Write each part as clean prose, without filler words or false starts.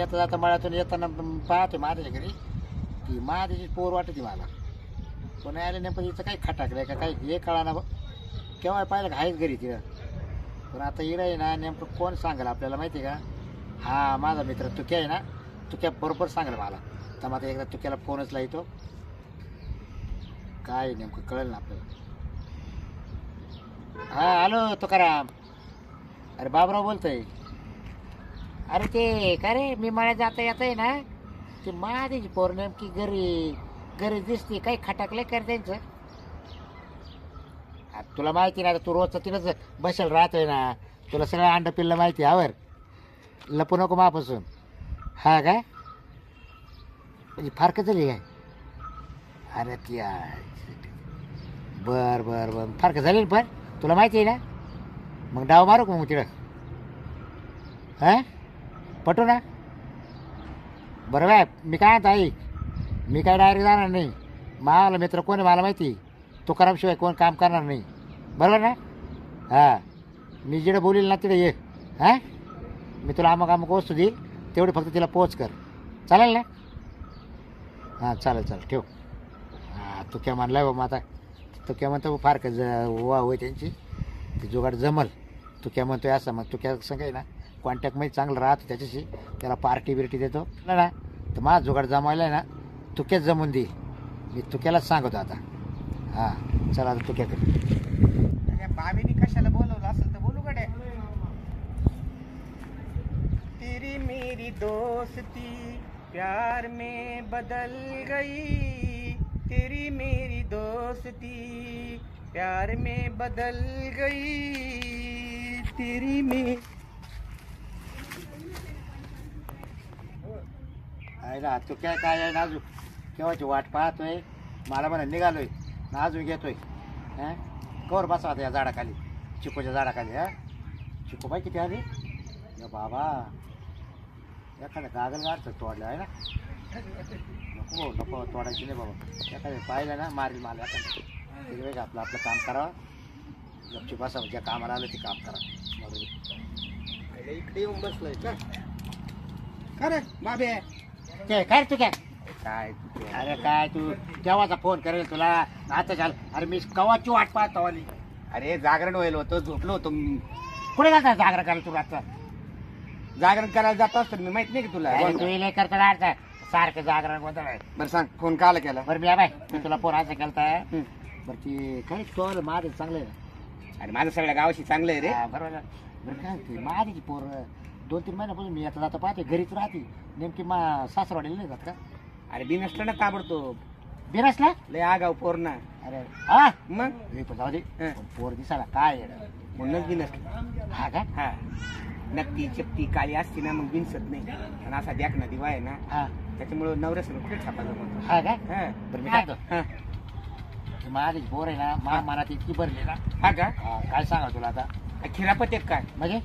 येता जाता मळ्यातून येताना पाहतो माझ्या घरी ती माझ्याची पोर वाटते मला. कोणी आले नेमकं तिचं काही खटाकलंय का काही हे कळा ना. केव्हा पाहिलं का आहेच घरी तिला. पण आता इडं आहे ना नेमकं कोण सांगेल आपल्याला माहिती आहे का. हा माझा मित्र तुक्या आहे ना, तुक्या बरोबर सांगेल मला. तर मग एकदा तुक्याला फोनच लावतो, काय नेमकं कळेल ना आपल्याला. हा हॅलो तुकाराम. अरे बाबराव बोलतोय. अरे ते काय रे मी मळ्यात जाता येत आहे ना, ते माझी पोर नेमकी घरी दिसते. काही खटाकले कर त्यांचं. तुला माहिती ना तू रोजचं तिनंच बसेल राहतोय ना, तुला सगळं अंड पिल्लं माहिती आवर. लपू नको मापासून. हा काय म्हणजे फारकत झाली काय. अरे ती बर बर बर फारकत झाली ना, पण तुला माहिती आहे ना. मग डाव मारू का मग तिकडं. हां पटू ना. बरं काय मी काय म्हणतो आई, मी काय डायरेक्ट जाणार नाही. मला मित्र कोण आहे मला माहिती. तुकारामशिवाय कोण काम करणार नाही, बरोबर ना. हां मी जिकडं बोलील ना तिकडे ये. हां मी तुला अमुक वस्तू देईल, तेवढी फक्त तिला पोच कर. चालेल ना. हां चालेल ठेव. हां तू क्या म्हणलाय बाबा. आता तू क्या म्हणतो फार का वा होय त्यांची ती जुगाड जमल. तू क्या म्हणतोय असं मग तू क्या सांगाय ना कॉन्टॅक्टमध्ये चांगलं राहतो त्याच्याशी, त्याला पार्टी बिर्टी देतो ना. तर माझा जुगाड जमायला आहे ना तुक्याच जमून दे. मी तुक्यालाच सांगतो आता. हां चला आता तुक्याकडे. बाबीनी कशाला बोलवलं असेल तर बोलू गड्या. तेरी मेरी दोस्ती प्यार में बदल गई, तेरी मेरी दोस्ती प्यार में बदल गई, तेरी में. आहे ना तू काय काय आहे ना अजून केव्हाची वाट पाहतोय. मला म्हणा निघालोय ना अजून घेतोय. हां कवर बसा आता या झाडाखाली, चिकूच्या झाडाखाली. हां चिकू बाई किती आली या बाबा. एखाद्या गागल गाडचं तोडलं आहे ना. नको नको तोडायची नाही बाबा. एखाद्या पाहिलं ना मारील मला. एखादं आपलं आपलं काम करावं. गपची बसा ज्या कामाला आलं ते काम करा. इकडे येऊन बसलोय का. खरं बाबे काय तू काय अरे काय तू केव्हाचा फोन करेल तुला आता चाल. अरे मी कवाची वाट पाहतो आली. अरे जागरण व्हायला होतं, झोपलो होतो. कुठे जाता जागरण करायला तुला आता. जागरण करायला जात असतो मी, माहित नाही की तुला. तू लय करता गाडता सारखं जागरण कोणतं. बरं सांग फोन काला केला. बरं मी बाय मी तुला फोन असं केलता. बरं ती काही स्टोर माझं चांगलं आहे ना. अरे माझं सगळ्या गावाशी चांगलं आहे रे. बरोबर. बरं काय ते माझी पोर 2-3 महिन्यापासून मी येता जाता पाहते घरीच राहते. नेमकी सासरवाडीला नाही जात का. अरे बिनसला ना ताबडतोब बिनसला लय आगाव पोर ना. अरे हा मग मी पण जाऊ दे. पोर दिसायला काय आहे म्हणूनच बिनसला. हा का. हा नक्की चपटी काळी असती ना मग बिनसत नाही. आणि असा द्याक ना दिवा आहे ना, हा त्याच्यामुळे नवऱ्यासमोर कुठे छापायला म्हणतो. हा काय. हा बरं मी काय हा माझी पोर आहे ना मा मनात इतकी भरली ना. हा का. काय सांगा तुला आता. खिरापत एक काय म्हणजे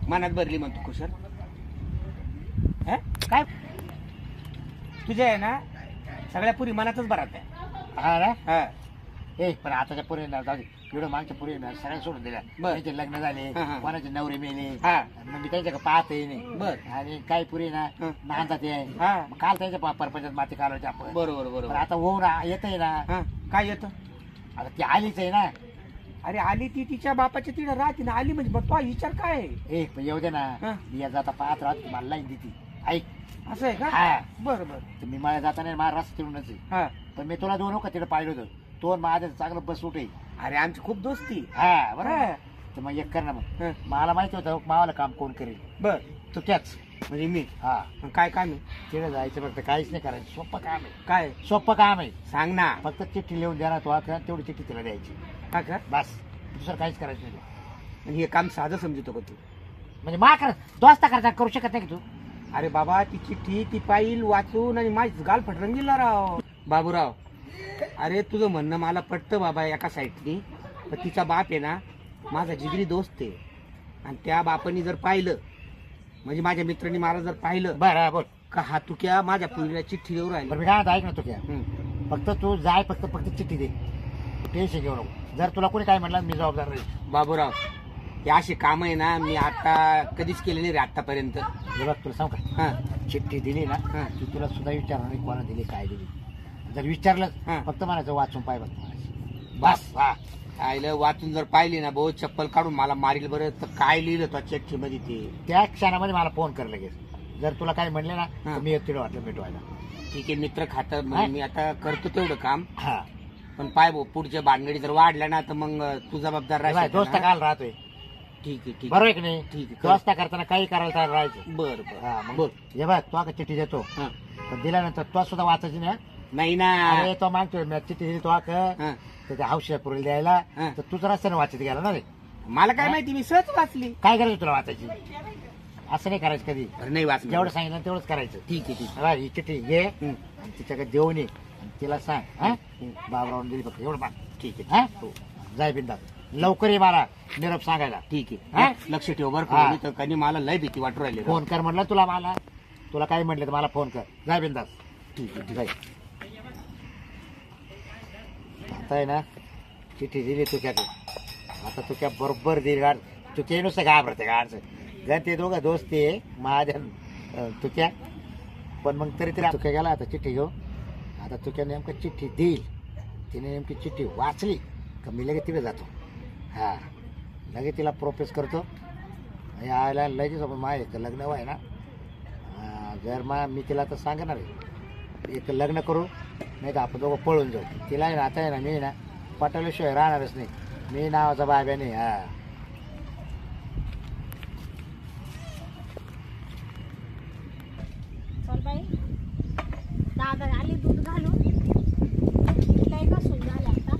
मनात भरली म्हणतो कुशल. हा काय तुझ्या आहे ना सगळ्या पुरी मनातच भरात आहे. हा ना. हा ए पण आताच्या पुरी ना जाऊ दे. एवढं मागच्या पुरी ना सगळ्या सोडून दिल्या. त्यांचे लग्न झाले, हा. कोणाचे नवरे मेले. हा मग मी त्यांच्या पाहतही नाही. बर आणि काही पुरी ना नांदतात आहे. हा काल त्यांच्या परपंचात माती कालवायची आपण. बरोबर पण बरोबर. आता होऊन येत आहे ना. हा काय येतं. आता ती आलीच आहे ना. अरे आली ती तिच्या बापाच्या तिला राहते ना. आली म्हणजे बघ तो विचार काय आहे? ए पण येऊ दे ना. हा. मी या जाता पाहत राहत मला लाईन देते. ऐक असं आहे का. हा बरं बरं. तर मी मला जाताना माझा रस्ता तिकडूनच आहे. हा पण मी तुला दोन का तिकडे पाहिलं होतं. तो माझं चांगलं बस सुट आहे. अरे आमची खूप दोस्ती. हा बरं. हा. तर मग एक कर ना. मग हा. मला माहिती होतं मावाला काम कोण करेल. बर तू त्याच. म्हणजे मी. हा मग काय काम आहे. तिकडे जायचं फक्त काहीच नाही करायचं. सोपं काम आहे. काय सोपं काम आहे. सांग ना. फक्त चिठ्ठी लिहून देणार तू आता तेवढी चिठ्ठी तिला द्यायची का का. बस. दुसरं काहीच करायचं नाही. आणि हे काम साधं समजतो का तू. म्हणजे मा कर दोस्ता करता करू शकत नाही की तू. अरे बाबा ती चिठ्ठी ती पाहिल वाचून आणि माझी गाल फटरंग गेला राव. बाबूराव अरे तुझं म्हणणं मला पटतं बाबा एका साईडनी. पण तिचा बाप आहे ना माझा जिगरी दोस्त आहे. आणि त्या बापानी जर पाहिलं म्हणजे माझ्या मित्रांनी मला जर पाहिलं बरं बोल का हा तू क्या माझ्या पुरीला चिठ्ठी देऊ राहिली. बरं मी काय ऐक ना तू क्या फक्त तू जाय फक्त चिठ्ठी दे. टेन्शन घेऊ नको. जर तुला कोणी काय म्हटलं मी जबाबदार नाही. बाबूराव हे असे काम आहे ना मी आता कधीच केले नाही रे आतापर्यंत. हे बघ तुला सांग का, हा चिठ्ठी दिली ना हा. ती तुला सुद्धा विचारणार नाही कोणा दिली काय दिली. जर विचारलं हा. फक्त म्हणायचं वाचून पाय बघ म्हणायचं. बस हा. आईला वाचून जर पाहिली ना भाऊ चप्पल काढून मला मारील बरं. तर काय लिहिलं तो चिठ्ठी मध्ये ते? त्या क्षणामध्ये मला फोन कर लगेच. जर तुला काय म्हणले ना हा. तर मी येतो तुला वाटलं भेटवायला. ठीक आहे मित्र खातं हा. मग मी आता करतो तेवढं काम. हा पण पाय भाऊ पुढच्या भानगडी जर वाढल्या ना तर मग तू जबाबदार हे बाय, राहशील दोस्त ना. काल राहतोय ठीक आहे ठीक बरोबर आहे आहे की नाही. ठीक आहे. दोस्ता करताना काही करायला तयार राहायचं. बर बर हा मग बोल. हे बघ तो आता चिठ्ठी देतो हा. पण दिल्यानंतर तो सुद्धा वाचायची ना. नाही ना. अरे तो मागतोय मी चिठ्ठी दिली तो हा. त्या हौशीला पुरेल द्यायला हा. तर तुझं रस्त्याने वाचत गेला ना रे. मला काय माहिती मी सहज वाचली. काय करायचं तुला वाचायची असं नाही करायचं कधी. अरे नाही वाचली. जेवढं सांगितलं तेवढंच करायचं. ठीक आहे ठीक हा, ही चिठ्ठी घे आहे. आणि तिच्याकडे देऊन ये आणि तिला सांग हा बाबरावून दिली फक्त एवढं माग. ठीक आहे हा जाय बिंदास लवकर ये मला निरोप सांगायला. ठीक हा? आहे लक्ष ठेव बरं हा. का. नाही तर कधी मला लय भीती वाटू राहिली. फोन कर म्हटलं तुला मला तुला काही म्हटलं तर मला फोन कर. जाय बिंदास. ठीक आहे जाय. आता आहे ना चिठ्ठी दिली तुझ्याकडे. आता तुझ्या बरोबर दिली गाड तुझ्या नुसतं घाबरते गाडचं. जर ते दोघं दोस्त ते महादेव तुझ्या पण मग तरी तुझ्या गेला आता चिठ्ठी घेऊ. आता तुझ्या नेमकं चिठ्ठी देईल. तिने नेमकी चिठ्ठी वाचली का मी लगेच तिकडे जातो. हा लगेच तिला प्रोपोज करतो. यायला लगेच माझं लग्न व्हाय ना. जर मी तिला तर सांगणार आहे एक लग्न करू नाही तर आपण दोघं पळून जाऊ. तिला आहे ना आता आहे ना मी ना पटवल्याशिवाय राहणारच नाही. मी नावाचा बाब्या नाही. हा चल बाई दादा आली दूध घालून लय कसून झाले आता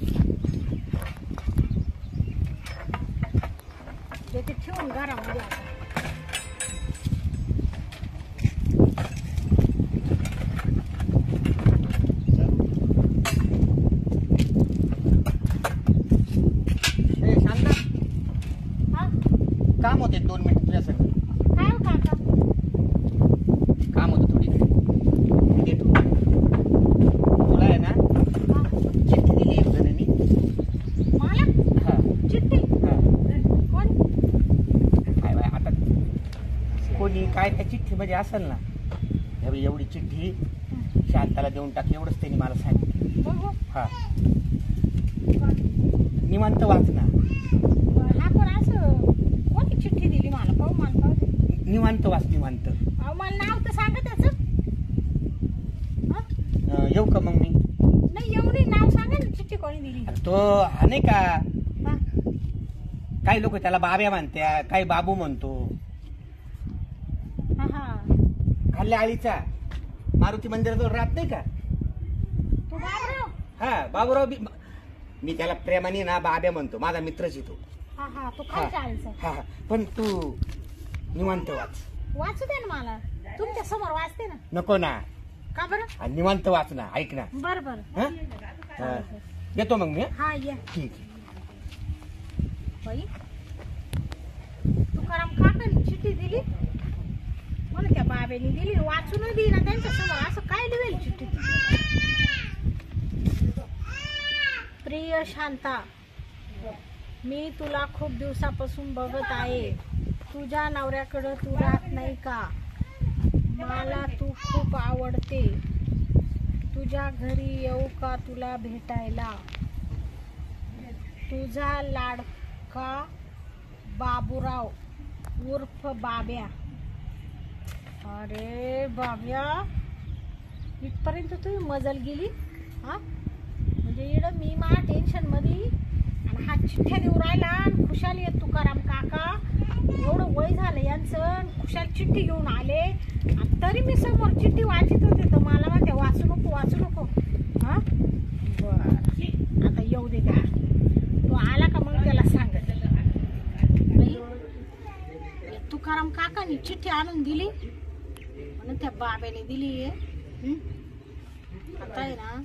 ते ठेवून घरामध्ये आता. ए, शांता हा काम होते 2 मिनिट तुझ्यासाठी. काय हो काका काम होतं थोडी. देतो तुला आहे ना हा, चिठ्ठी दिली एक जणांनी. मला हा चिठ्ठी हा. कोण काय बाय आता कोणी काय त्या चिठ्ठीमध्ये असेल ना. हे बघ, एवढी चिठ्ठी शांताला देऊन टाक एवढंच त्यांनी मला सांगितलं. बघू हा निवांत वाच ना. हा पण असं कोणी चिठ्ठी दिली मला मला पाहू दे. निवांत वाच निवांत. अहो मला नाव तर सांगा त्याचं. हा? येऊ का मग मी? नाही एवढी नाव सांगा ना चिठ्ठी कोणी दिली. अरे तो हा नाही का हा काही लोक त्याला बाब्या म्हणत्या काही बाबू म्हणतो. हा हा खाल्ल्या आळीचा मारुती मंदिराजवळ राहत नाही का. तू बाबराव. हा बाबूराव मी त्याला प्रेमाने ना बाब्या म्हणतो. माझा मित्रच येतो. हा हा तू काय चालायचं. हा हा. पण तू निवांत वाच. वाचू दे ना मला तुमच्या समोर वाचते ना. नको ना. का बरं. हा, निवांत वाच ना. ऐक ना. बर बर हा? हा. येतो मग मी. हा? हा ये ठीक आहे. बाई तुकाराम काकांनी चिठ्ठी दिली म्हणून त्या बाबेने दिली वाचून दिली ना त्यांच्या समोर असं काय लिहिली चिठ्ठी. प्रिय शांता मी तुला खूप दिवसापासून बघत आहे. तुझ्या नवऱ्याकडे तू राहत नाही का. मला तू खूप आवडते. तुझ्या घरी येऊ का तुला भेटायला. तुझा लाडका बाबूराव उर्फ बाब्या. अरे बाब्या इथपर्यंत तुम्ही मजल गेली. हा म्हणजे इकडं मी मा टेन्शन मध्ये आणि हा चिठ्ठ्या देऊ राहिला आणि खुशाल येत तुकाराम काका. एवढं वय झालं यांचं आणि खुशाल चिठ्ठी घेऊन आले आणि तरी मी समोर चिठ्ठी वाचित होते तर मला म्हणते वाचू नको वाचू नको. हा बर आता येऊ दे त्या. तो आला का मग त्याला सांगत. तुकाराम काकांनी चिठ्ठी आणून दिली म्हणून त्या बाब्याने दिली. आता आहे ना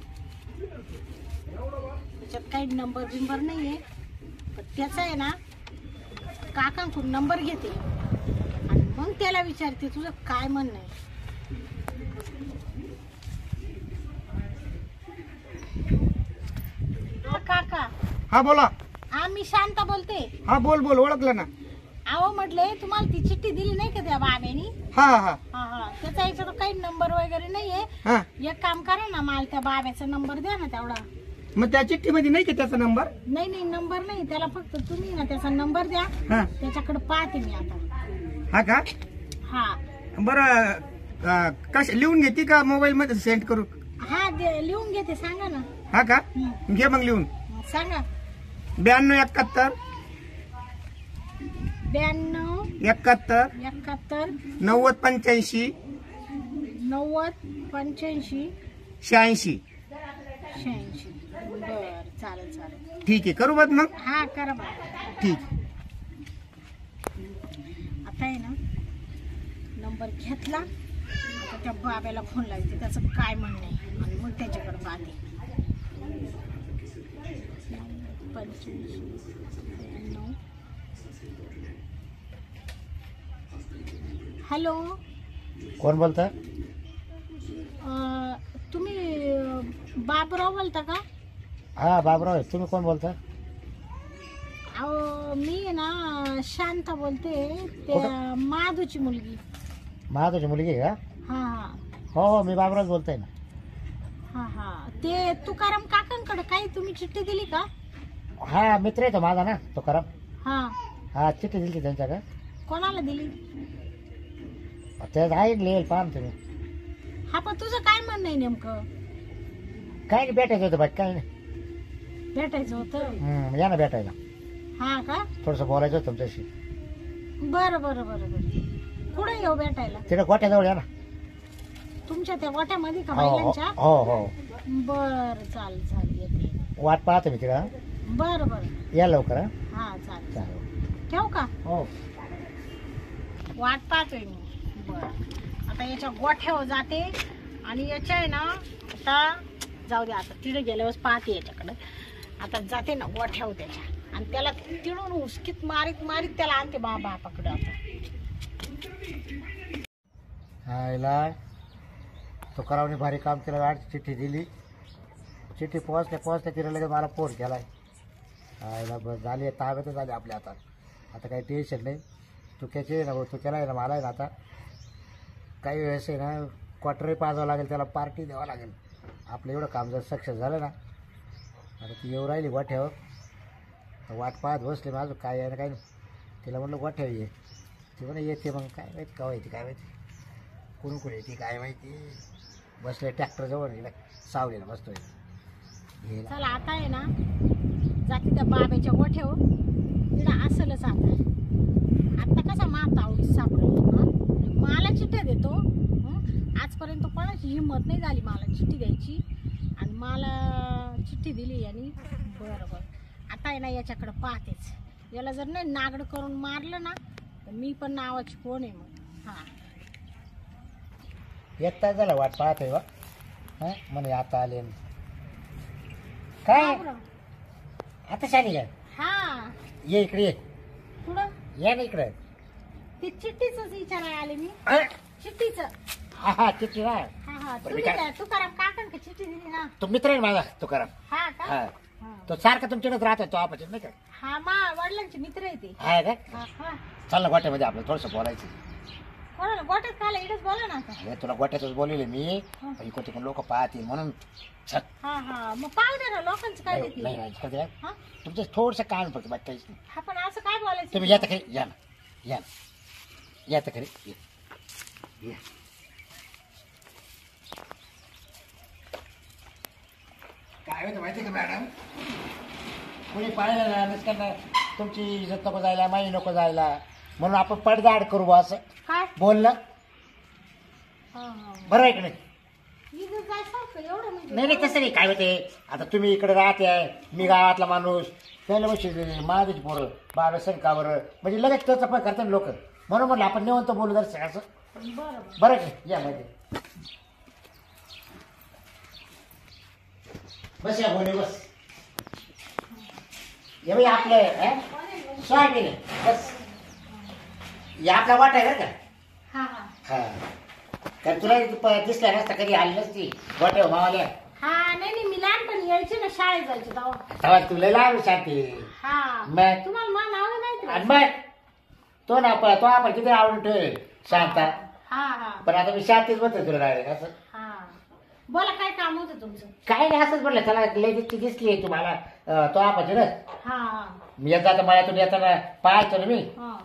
त्याच्यात काही नंबर बिंबर नाहीये पण त्याचा आहे ना काकांकडून नंबर घेते आणि मग त्याला विचारते तुझं काय म्हणणं आहे. काका हा बोला. हा मी शांता बोलते. हा बोल बोल ओळखलं ना. अहो म्हटले तुम्हाला ती चिठ्ठी दिली नाही का त्या बाब्यानी? हा हा हा हा त्याचा याच्यात काही नंबर वगैरे नाहीये. हा एक काम करा ना, मला त्या बाब्याचा नंबर द्या ना तेवढा. मग त्या चिठ्ठीमध्ये नाही का त्याचा नंबर? नाही नाही नंबर नाही त्याला, फक्त तुम्ही ना त्याचा नंबर द्या. हा त्याच्याकडे पाहते मी आता. हा का? हा बरं कश लिहून घेते का मोबाईल मध्ये सेंड करू? हा लिहून घेते, सांगा ना. हा का? घे मग लिहून. सांगा. 92 71 92 71 71 90 85 90 85 86. 86. बर चालेल चालेल. ठीक आहे, करू बघ मग. हा करा बा. ठीक. आता आहे ना नंबर घेतला, आता त्या बाब्याला फोन लावते, त्याचं काय म्हणणं आहे आणि मग त्याच्याकडे पाहते. 85 92. हॅलो, कोण बोलतं? तुम्ही बाबराव बोलता का? हा बाबराव आहे. तुम्ही कोण बोलता? अहो मी आहे ना शांता बोलते, त्या माधूची मुलगी. महाराजाची मुलगी आहे का? हा हा हो हो, मी बाबराव बोलतोय ना. हा हा ते तुकाराम काकांकडे काही तुम्ही चिठ्ठी दिली का? हा मित्र आहे तो माझा ना, तो करम. हा हा चिठ्ठी दिली होती त्यांच्याकडे. कोणाला दिली? ते आहे लिहिल पाहा ना तुम्ही. हा पण तुझं काय म्हणणं आहे नेमकं? काय नाही, भेटायचं होतं बाकी काय नाही. भेटायचं होतं. या ना भेटायला. हा का? थोडंसं बोलायचं होतं तुमच्याशी. बरं बरं बरं बरं. कुठे येऊ भेटायला? तिकडे गोठ्याजवळ या ना. तुमच्या त्या गोठ्यामध्ये का हो हो बैलांच्या? हो हो. बरं चालेल चालेल येते. वाट पाहतो मी तिकडं. बरं बरं. या लवकर. हा हा चालेल. चालेल. ठेवू का? हो. वाट पाहतोय मी. बरं आता याच्या गोठ्यावर जाते आणि याच्या आहे ना, आता जाऊ दे, आता तिथे गेल्यावर पाहते याच्याकडे. आता जाते ना गोठ्यावर त्याच्या, आणि त्याला तिळून उचकीत मारीत मारीत त्याला आणते बापाकडे. आता आईला तो करावने भारी काम केलं. गाडी चिठ्ठी दिली, चिठ्ठी पोहोचल्या तिला लगेच मला फोन केलाय. आईला बस झाली, ताब्यातच झाली आपल्या हातात. आता काही टेन्शन नाही. चुक्याचे ना भाऊ, चुक्याला आहे ना, मला आहे ना आता काही वेळेस आहे ना क्वार्टरही पाजावं लागेल, त्याला पार्टी द्यावं लागेल. आपलं एवढं काम जर सक्सेस झालं ना, आता ती येऊ राहिली गोठ्यावर, वाट पाहत बसले माझं काय आहे ना काय नाही. तिला म्हटलं गोठ्यावर ये, ती म्हणा येते. मग काय माहिती केव्हा येते काय माहिती, कोण कोण येते काय माहिती. बसले ट्रॅक्टरजवळ, गेला सावलीला बसतोय. चला आता आहे ना जाते त्या बाब्याच्या गोठ्यावर, तिला असलच आता कसा माता आवडीच सापडला. मला चिठ्ठ्या देतो. आजपर्यंत कोणाची हिंमत नाही झाली मला चिठ्ठी द्यायची, आणि मला चिठ्ठी दिली यांनी. बरं बरं आता आहे ना याच्याकडे पाहतेच. याला जर नाही नागड करून मारलं ना, तर मी पण नावाची कोण आहे मग. हा एक तास झाला वाट पाहतोय बा. हां म्हणे आता आले काय आता शाली काय. हा ये इकडे ये. पुढं या ना इकडे. ते चिठ्ठीच विचारायला आले मी. चिठ्ठीच. हा हा चिठ्ठी ना. हा हा तुम्ही काय तुकाराम काकांकडे चिठ्ठी दिली ना? तो मित्र आहे माझा तो करा. हा का? हा हा. तो सारखा तुमच्याकडेच राहतो तो आपण नाही का. हा मा वडिलांचे मित्र आहे ते. आहे का? हा हा चल ना गोट्यामध्ये आपलं थोडंसं बोलायचं. कोणाला गोट्यात खायला इकडेच बोला ना आता. अरे तुला गोट्यातच बोलले मी, इकडे तिकडे लोक पाहतील म्हणून. चल. हा हा मग पाहू दे ना, लोकांचं काय देते. नाही नाही इकडे हा तुमचं थोडंसं काम फक्त बाकी काहीच नाही. हा पण असं काय बोलायचं? तुम्ही या तर खरी, या ना या ना, या तर खरी या. या. काय होतं माहिती का मॅडम, कोणी पाहिलं ना निष्कारण तुमची इज्जत नको जायला, माई नको जायला, म्हणून आपण पडदाड करू बा असं काय? बोललं. हा हा बरं आहे की नाही? इथं जायचं का एवढं म्हणजे? नाही नाही तसं नाही. काय होते आता तुम्ही इकडे राहते, मी गावातला माणूस, त्याला बशी महादेची पोरं बाबा संकावर म्हणजे लगेच त्याचं पण करतात लोक, म्हणून म्हटलं आपण निवंत बोलू जर असं. बरं बरं की या मध्ये बस. या बोले बस. हे बाई आपलं सोयाबीन आहे बस. या आपला वाट आहे बरं का. हा हा हा कारण तुला दिसल्या नसता कधी आली नसती वाट्या मावाल्या. हा नाही नाही मी लहानपणी यायचे ना, शाळेत जायचे तेव्हा. तेव्हा तुला लावली शांती. हा मग? तुम्हाला माझं नाव नाही माहिती आणि का? मग तो ना तो आपण किती आवडून ठेव शांता. हा हा पण आता मी शांतीच म्हणतो तुला डायरेक्ट असं. हा बोला काय काम होतं तुमचं. काय नाही असंच म्हटलं त्याला लगेच दिसली तुम्हाला तो आपण ना. हा हा मी येत आता मळ्यातून येताना पाहायचो ना मी. हा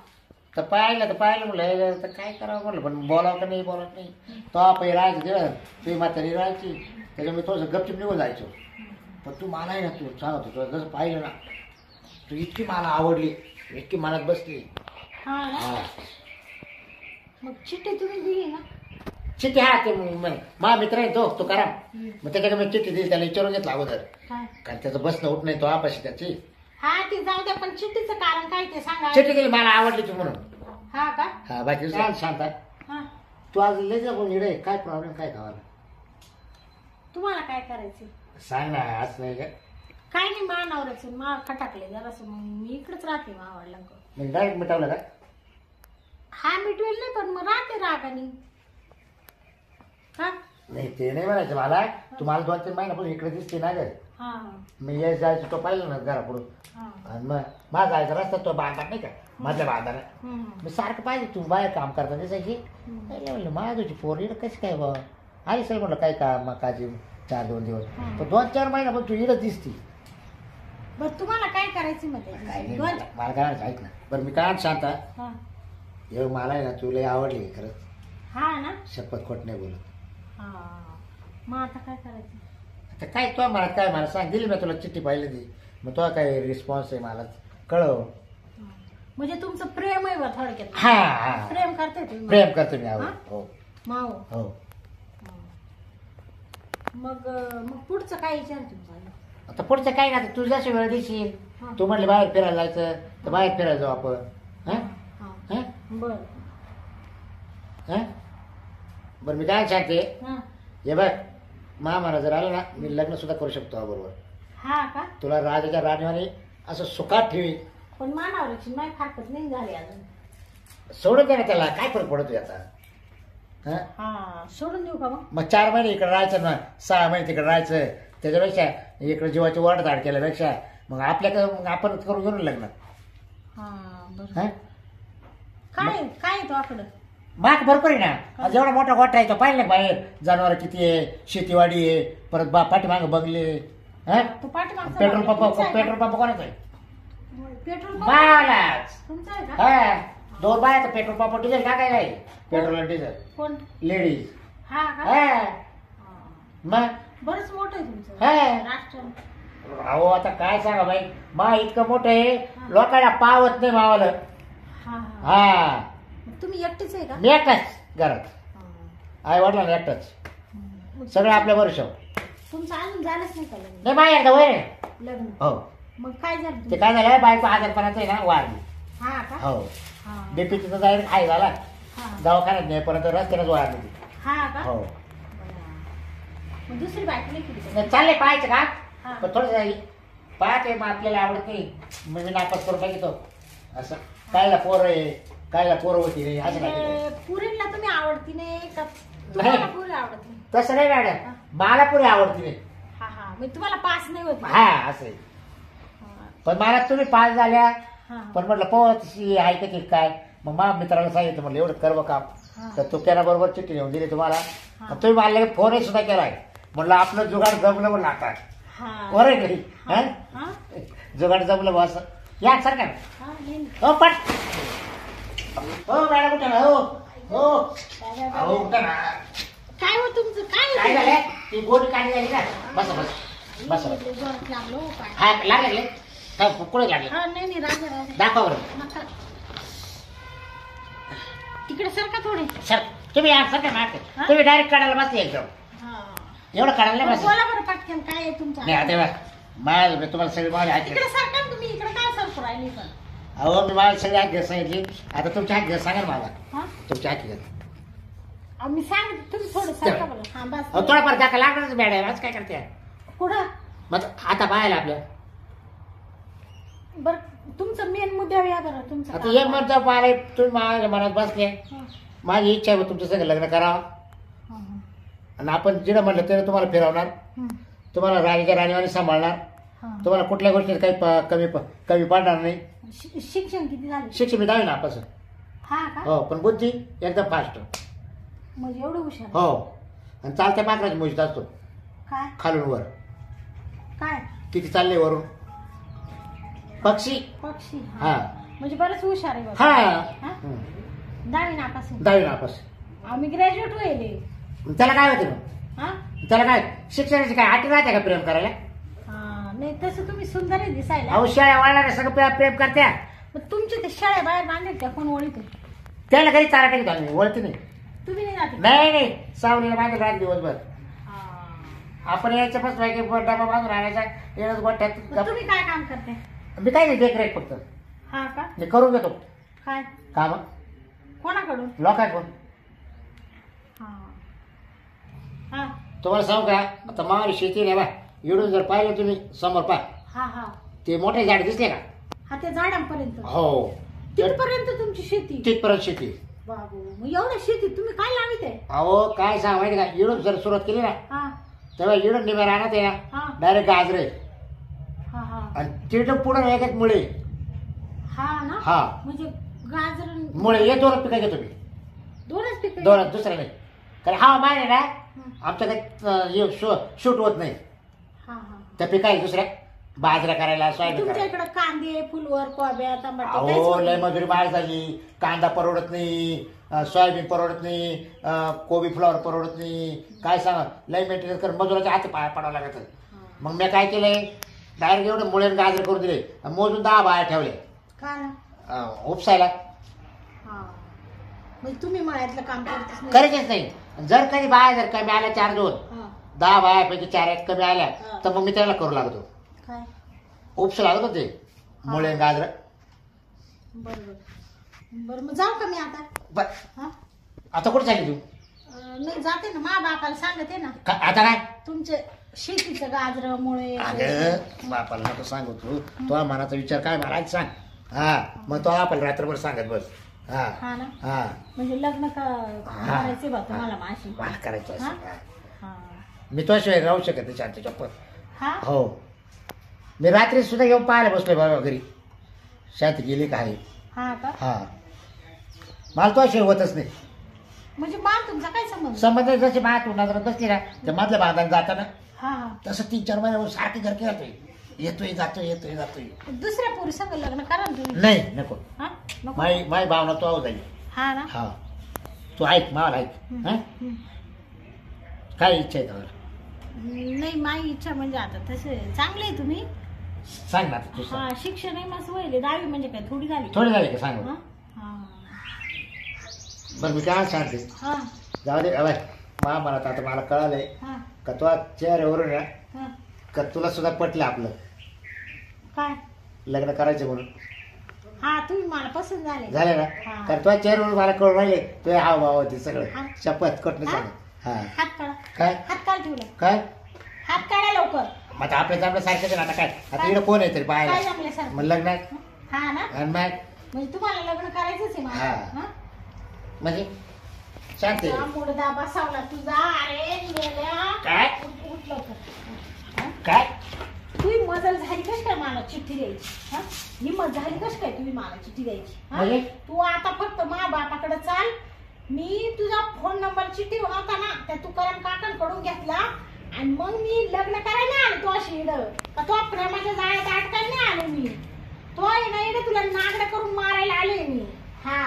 तर पाहिलं म्हणलं तर काय करावं म्हणलं पण बोलावं का नाही बोलत नाही. तो आपण राहायचं तेव्हा तुझी म्हातारी राहायची त्याच्यामुळे थोडंसं गपचिप निघून जायचो. पण तू मला आहे ना तू सांगतो तुला जसं पाहिलं ना तू इतकी मला आवडली इतकी मनात बसली. हा ना? हा मग चिठ्ठी तुम्ही दिली ना. चिठ्ठी हा ते मा मित्र आहे तो करा मग त्याच्याकडे मी चिठ्ठी दिली त्याला विचारून घेतला अगोदर काय कारण त्याचं बसणं उठ नाही तो आपाशी त्याची. हा ती जाऊ द्या पण चिठ्ठीचं कारण काय ते सांगा. चिठ्ठी दिली मला आवडली तू म्हणून. हा का हा बाकी शांत आहे. हा तू आज लय जा पण इकडे काय प्रॉब्लेम काय खावाला तुम्हाला काय करायचं. सांग ना आज नाही का काय नाही मानावरच मा खटाकले जरासं मग मी इकडेच राहते मावाडला. मग डायरेक्ट मिटावलं का. हा मिटवेल नाही पण मग राहते रागाने. हा नाही ते नाही म्हणायचं मला तुम्हाला 2-3 महिन्यापासून इकडे दिसते ना ग. हा मी यायचं जायचं तो पाहिलं ना घरापुढून हा आणि मग माझा जायचा रस्ता तो बांधा नाही का मधल्या बांधाला मी सारखं पाहिजे तू बाहेर काम करता दिसायची म्हणलं माझी पोर इकडं कशी काय बा आली सर म्हटलं काय काम काजी 4-2 दिवस पण 2-4 महिन्यापासून तू इकडं दिसती. बरं तुम्हाला काय करायचं काय नाही मध्ये. मला काय म्हणायचं ऐक ना बरं मी काय शांत हा एवढं मला आहे ना तुला आवडली खरंच हा ना शपथ खोट नाही बोलत. हा मग आता काय करायचं. आता काय तो मला काय मला सांग दिली मी तुला चिठ्ठी पाहिली ती मग तो काय रिस्पॉन्स आहे मला कळव. म्हणजे तुमचं प्रेम आहे बा थोडक्यात. हा हा प्रेम करते तुम्ही. प्रेम करतो मी हा? हो माव हो. मग मग पुढचं काय विचार तुमचा. आता पुढचं काय ना तू जशी वेळ देशील हा. तू म्हटले बाहेर फिरायला जायचं तर बाहेर फिरायला जाऊ आपण. हा हा हा बर हा बरं मी काय सांगते हा हे बघ महामारा जर आलं ना मी लग्न सुद्धा करू शकतो बरोबर. हा का तुला राजाच्या राणीवाणी असं सुखात ठेवी पण मानावरची नाही फारकत नाही झाली अजून. सोडून दे ना त्याला काय फरक पडतो याचा. हा हा सोडून देऊ का मग. मग 4 महिने इकडे राहायचं ना 6 महिने तिकडे राहायचं त्याच्यापेक्षा इकडे जीवाची वाढ केल्यापेक्षा मग आपल्याकडे मग आपण करून घेऊन लग्न. हा बरं हा काय काय तो आकडं. माग भरपूर आहे ना जेवढा मोठा गोठा आहे तो पाहिलं ना बाहेर जनावर किती आहे शेतीवाडी आहे परत पाठीमाग बंगले. हा तो पाठीमागचा पेट्रोल बंगला पंप तुमचा आहे का? पेट्रोल पंप कोणाचा आहे पेट्रोल पंप बालाच. तुमचा आहे का. हा 2 बाय पेट्रोल पंप डिझेल टाकायला आहे पेट्रोल आणि डिझेल कोण लेडीज. हा का हा हा. मग बरंच मोठं आहे तुमचं हा. राष्ट्र. अहो आता काय सांगा बाई मा इतकं मोठं आहे लोकांना पावत नाही मावाला. हा हा हा मग तुम्ही एकटेच आहे का. मी एकटाच घरात हा. आई वडिलांना एकटाच मग सगळं आपल्या वर्ष तुमचं अजून झालंच नाही का लग्न. नाही माझ्या एकदा वय लग्न हो मग काय झालं ते तुमचं? काय झालं बायको आजारपणाचं आहे ना वारली. हा का हो हा बीपी तिथं डायरेक्ट हाय झाला हा दवाखान्यात नाही परत रस्त्यानंच वारली ती. हा का हो बरं. मग दुसरी बायको नाही केली का? नाही, चाललंय पाहायचं का हा. पण थोडं पाहते मग आपल्याला आवडत नाही मग मी नापास करून टाकतो असं कायला पोरं आहे कायला पोरं होती नाही असं काय म्हणजे पुरीला तुम्ही आवडती नाही का नाही. तुम्हाला पुरी आवडत नाही. तसं नाही मॅडम मला पुरी आवडती नाही. हा हा म्हणजे तुम्हाला पास नाही होत. हा असं आहे. हा, पण मला तुम्ही पास झाल्या हा. पण म्हटलं पोहची ऐकत की काय मग मा मित्राला सांगितलं म्हटलं एवढं कर्व काम हा. तर तू त्याला बरोबर चिठ्ठी नेऊन दिली तुम्हाला हा. आणि तुम्ही मला फोनही सुद्धा केलाय म्हटलं आपलं जुगाड जमलं म्हणलं आता हा. बरं आहे घरी हा. हा? जुगाड जमलं बस या सर का हा, नाही, नाही. हो पण हो मॅडम उठा ना हो हो काय झालं? अहो उठा ना काय हो तुमचं काय काय होतं? झालं ती गोडी काढली झाली का बस बस बस बस जोरात लागलो हो काय. हा लागले काय कुठे लागले हा, नाही नाही राजा राजा दाखवा बरं नका तिकडे सरका थोडे. सर तुम्ही या सर का मारते तुम्ही डायरेक्ट काढायला बसले एकदम हा एवढं काढायला नाही बस बोला बरं पटकन काय आहे तुमचं. नाही आता बघ माझ्या मी तुम्हाला सगळी माझी हात तिकडे सरका ना तुम्ही इकडे काय सरकू राहिली पण. अहो मी मला सगळी हात घेत सांगितली आता तुमच्या हात घेत सांगा ना मला हा तुमच्या हात घेत अहो, मी सांग तुम्ही थोडं सरका बरं. हा अहो बस थोडाफार दाखा लागणारच मॅडम आज काय करते पुढं मग आता पाहायला आपल्या बर तुमचं मेन मुद्द्यावर या बरं तुमचं आता काम. हे म्हणतो मला तुम्ही माझ्या मनात बसले हा, माझी इच्छा आहे तुमच्या सगळं लग्न करावं हा, हा. आणि आपण जिडं म्हटलं तेव्हा तुम्हाला फिरवणार हं, तुम्हाला राणीच्या राणीवाणी सांभाळणार हा. तुम्हाला कुठल्या गोष्टीत काही कमी पडणार नाही शिक्षण किती झाले. शिक्षण मी द्यावे ना आपण हा का हो पण बुद्धी एकदम फास्ट. म्हणजे एवढं हुशार हो आणि चालत्या माकडाची मोजित असतो काय खालून वर. काय किती चालले वरून पक्षी. पक्षी हा म्हणजे बरंच हुशार आहे बाबा. हा हा? 10वी नापास आहे. 10वी नापास. आम्ही ग्रॅज्युएट होईल. त्याला काय होते मग? हा त्याला काय शिक्षणाची काय आटी राहते का प्रेम करायला? हा, नाही तसं तुम्ही सुंदर आहे दिसायला. अहो शाळा वाळणारे सगळं प्रेम करत्या. मग तुमची ते शाळा बाहेर बांधले त्या कोण ओळीत त्याला घरी चारा टाकी आम्ही ओळखी नाही. तुम्ही नाही जाते नाही नाही सावलीला बांधून राहत दिवसभर. हा. आपण यायच्या पासून डबा बांधून आणायचा येणंच गोठ्यात. मग तुम्ही काय काम करते? मी काय नाही देखरेख फक्त हा का मी करून घेतो काय काम कोणाकडून? लोकांकडून. हा हा तुम्हाला सांगू का आता मावली शेती नाही बा इडून जर पाहिलं तुम्ही समोर पा हा हा ते मोठे झाड दिसले का? हा त्या झाडांपर्यंत हो तिथपर्यंत तुमची शेती? तिथपर्यंत शेती. बाबू मग एवढ्या शेती तुम्ही काय लावित आहे? अहो काय सांग माहिती का इडून जर सुरुवात केली ना हा तेव्हा इडून निम्या राहणार आहे ना हा डायरेक्ट गाजरे हा हा आणि तिथं पुढे एक मुळे. हा ना हा म्हणजे गाजर मुळे हे दोनच पिकायचे तुम्ही. दोनच पिक दोनच दुसरं नाही कारण हा माने ना आमच्याकडे शूट होत नाही हा हा त्या पिकायला दुसऱ्या बाजरा करायला सोयाबीन तुमच्या करायला. इकडे कांदे फुलवर कोब्या टमाटे काहीच अहो होत लय नाही. मजुरी बाहेर झाली. कांदा परवडत नाही सोयाबीन परवडत नाही कोबी फ्लॉवर परवडत नाही. काय सांगा लय मेंटेनन्स कर मजुराच्या हाती पाय पडावं लागत. हा. मग मी काय केलंय डायरेक्ट एवढे मुळे गाजर करून दिले मोजून 10 बाया ठेवले का ना उपसायला. हा म्हणजे तुम्ही मळ्यातलं काम करतच नाही? करायचेच नाही. जर कधी बाया जर कमी आल्या 4-2 हा. 10 बायापैकी 4-1 कमी आल्या हा. तर मग मी त्याला करू लागतो काय उपसू लागत होते मुळे गाजर. बरोबर बरं मग जाऊ का मी आता? बर हा आता कुठे चालली तू? नाही जाते ना मा बापाला सांगते ना आता काय तुमचे शेतीचं गाजरामुळे अगं बापाला नको सांगू तो मनाचा विचार काय मला आज सांग. हा मग तो आपण रात्रभर सांगत बस. हा हा ना हा म्हणजे लग्न करायचे बा तुम्हाला माझी? मला करायचं असं. हा? हा. हा मी तुझ्याशिवाय राहू शकत नाही शांती चप्पल. हा हो मी रात्री सुद्धा येऊन पाहायला बसलोय बाबा घरी शांती गेली काय. हा का हा मला तुझ्याशिवाय होतच नाही. म्हणजे मा तुमचा काय संबंध? संबंध जशी मात नजर बसली ना त्या मधल्या बांधाने जाताना हा हा तसं 3-4 महिने सारखी घर जातोय येतोय जातोय. दुसऱ्या पोरी संग लग्न करा ना तुम्ही? नाही नको हा नको माई भावना तू आऊ जाईल. हा ना हा तू ऐक मला ऐक. हा हम्म. काय इच्छा आहे तुला? नाही माझी इच्छा म्हणजे आता तसे चांगले आहे तुम्ही. सांग ना आता तू सांग. हा शिक्षण आहे मस्त वहिले 10वी म्हणजे काय थोडी झाली? थोडी झाली का सांग. हा हा बरं मी काय सांगते हा जाऊ दे बाय मला आता मला कळालंय हा का तुझ्या चेहऱ्यावरून ना हा का तुला सुद्धा पटलं आपलं काय लग्न करायचं म्हणून. हा तुम्ही मला पसंत झाले. झालं ना हा. कारण तुझ्या चेहऱ्यावरून मला कळून राहिले तुझे हाव भाव होते हा. सगळं शपथ कटणं हा? सांग. हा हात काढा. काय हात काढ ठेवला. काय हात काढा लवकर. मग आता आपल्या जमलं सारखंच आहे ना आता काय आता काय? इकडे कोण आहे तरी काय पाहायला जमले सर? मग लग्न हा ना आणि मग म्हणजे तुम्हाला लग्न करायचंच आहे मला? हा. हा? म्हणजे शांती हा मुडदा बसावला तुझा. अरे गेल्या काय उठ लवकर. हा? काय तुझी मजल झाली कश काय मला चिठ्ठी द्यायची? हा हिंमत झाली कश काय तुम्ही मला चिठ्ठी द्यायची? हा? म्हणजे? तू आता फक्त मा बापाकडे चाल. मी तुझा फोन नंबर चिठ्ठी होता ना त्या तुकाराम काकांकडून घेतला आणि मग मी लग्न करायला आले तो अशी इड का तो प्रेमाच्या जाळ्यात अटकायला नाही आले मी. तो आहे ना इड तुला नागडं करून मारायला आले मी. हा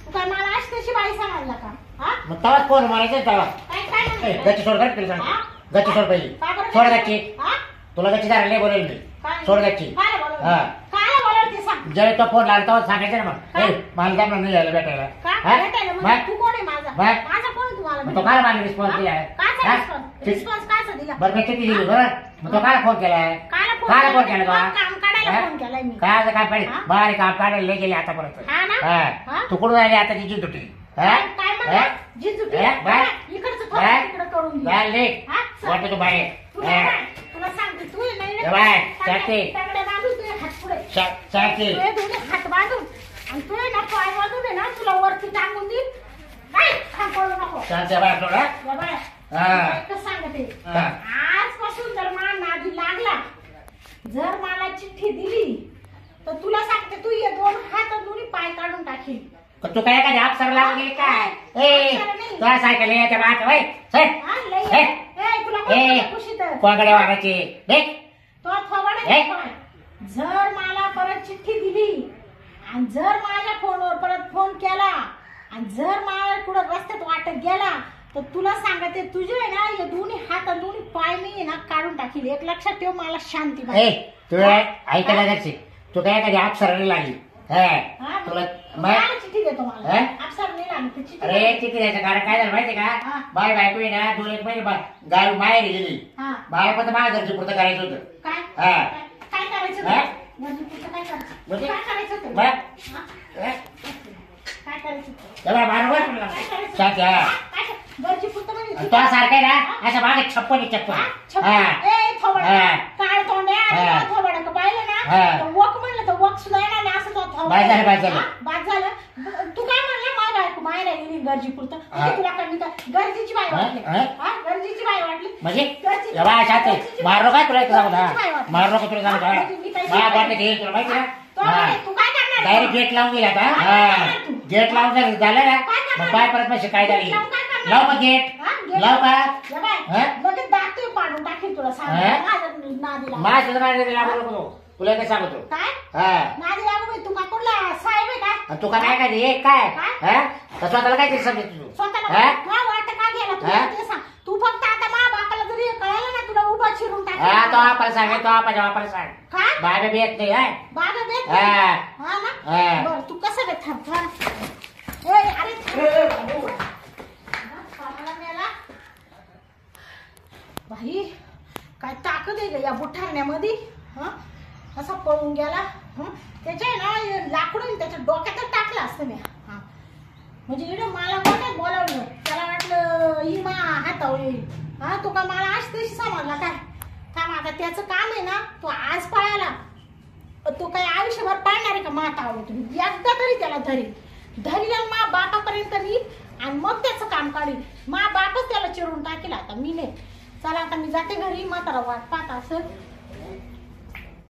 तू काय मला अशी तशी बाई सांगायला का? हा मग तवाच कोण मारायचं तवा काय काय म्हणते? गच्ची सोड गच्ची सांग हा? गच्ची सोड पहिली का बरं सोड काय? गच्ची हा? तुला गच्ची झाली बोलेल मी काय? सोड गच्ची काय बोलवलं? हा. काय बोलवलं ते सांग. ज्यावेळी तो फोन लागला तेव्हा सांगायचं ना मग काय? ए, मला जमणार नाही यायला भेटायला का हा? भेटायला मग? म्हणजे तू कोण आहे माझा? मग? माझा कोण आहे तुम्हाला मग तो काय मला रिस्पॉन्स दिला काचा हा? रिस्पॉन्स? रिस्पॉन्स काचा दिला? बरं मी चिठ्ठी दिली बरं मग तो काय फोन केलाय कायला फोन काय फोन केला? केला मग काम काढायला हा? फोन केलाय मी. काय काम पाहिजे हा? बाहेर काम काढायला लय गेले आतापर्यंत हा ना? हा. हा? तू कुठून आली आता तिची तुटी काय काय म्हणला? जिजुटी? बाय इकडचं थोडं तिकडं करून दे. हा? चल. वाटत तू बाहेर तुला काय? तुला सांगते तू आहे ना इकडे बाय, तगडे- चालते. तगडे बांधून तुझे हात पुढे. चालते तुझे दोन्ही हात बांधून आणि तू आहे ना पाय बांधून आहे ना तुला वरती टाकून देईल. काय? खाली पडू नको. शांती बाहेर थोडा या बाय. हा. एकच सांगते हा. आजपासून जर मला नादी लागला जर मला चिठ्ठी दिली तर तुला सांगते तू ये 2 हात आणि दोन्ही पाय काढून टाकील. तू काय एखादी अप्सर लागून गेली काय ए तुला सायकल याच्या बात वय हा, लय हे. ए, तुला कोण ए. म्हणलं खुशीत? कोंगडे वागायचे देख तो थोबाड हे. जर मला परत चिठ्ठी दिली आणि जर माझ्या फोनवर परत फोन केला आणि जर मला कुठं रस्त्यात वाटत गेला तर तुला सांगते तुझे आहे ना हे दोन्ही हात आणि दोन्ही पाय मी आहे ना काढून टाकील. एक लक्षात ठेव, मला शांती ए पाहिजे. तू ऐकायला जायची तू काय एखादी अप्सराला लागली हा, तुला मला चिठ्ठी देतो मला हे? अप्सर नाही लागली तर चिठ्ठी अरे देतो. किती द्यायचं कारण काय झालं माहितीये हा. का बाय बायको आहे ना 2-1 महिने गावी माहेर गेली हा. मला पण माझ्या घरची पुरतं करायचं होतं काय हा. काय करायचं हा? होतं? म्हणजे तुझं काय करायचं? म्हणजे? काय करायचं होतं? बरं. हा? हे? काय करायचं होतं? तेव्हा बरोबर काय करायचं? साथ हा. काय करायचं? घरची पुरतं म्हणजे तो सारखं आहे ना असं मागे छप्पन आहे, छप्पन हा? हा ए, थोबाड. हा. काळ तोंड्या आणि हा. तो थोबाड. पाहिलं ना हा. तर वक म्हणलं तर वक सुद्धा येणार नाही असं तो थोबाड. बाद झालं, बाद झालं. हा? बाद झालं. तू काय म्हणला माय बायको मायला गेली गरजी पुरतं हा. म्हणजे तुला काय मी काय गरजेची बाई वाटली? हा? हा? गरजेची बाई वाटली म्हणजे गरजेची- जेव्हा शांत गरजेची मारलो काय तुला गरजेची सांगू बाई वाटली. मारलो का तुला सांगू म्हणजे मी काही- मला वाटलं घे तुला माहिती तो ना म्हणे, तू काय करणार? डायरेक्ट गेट लावून गेला काय आता करणार तू? गेट लावून जर झालं ना काय करणार? मग पाय परत पैसे काय झाली लावून काय करणार? लाव मग गेट हा? गेट लाव का या बाय, हा? लगेच दात पाडून टाकेल तुला सांग. हा? माझ्या नादी लागू. माझ्या सुद्धा माझ्या लागू नको तुला काय सांगतो काय हा नादी लागू बाई, तू काय कुठला साहेब आहे काय? आणि तू का काय काय एक काय काय? हा तर स्वतःला काय तरी समजत तू स्वतःला हा? तुला वाटतं का गेला तू हा? ते सांग. तू फक्त आता मा बापाला जरी कळालं ना तुला उभा चिरून टाकेल. हा तो आपल्याला सांग तो आपल्या बापाला सांग काय बाबा बी येत नाही हा बाबा बेत हा. हा ना हा. बरं तू कसं काय थांब ओय अरे थांब. कामाला मेला. बाई काय ताकद आहे ग या बुठारण्यामध्ये. हा असा पळून गेला. त्याच्या आहे ना हे लाकूड आहे ना, त्याच्या डोक्यातच टाकलं असतं मी. हा म्हणजे इकडे मला कोणाच बोलावलं त्याला वाटलं ही मा हातावर येईल. हा तो का मला आज तशी समजला काय थांब आता त्याचं काम आहे ना तो आज पळाला तो काही आयुष्यभर पाळणार आहे का मातावर तुम्ही एकदा तरी त्याला धरील आणि मा बापापर्यंत नेईल आणि मग त्याचं काम काढील. मा बापच त्याला चिरून टाकेल आता मी नाही. चला आता मी जाते घरी म्हातारा वाट पाहत असं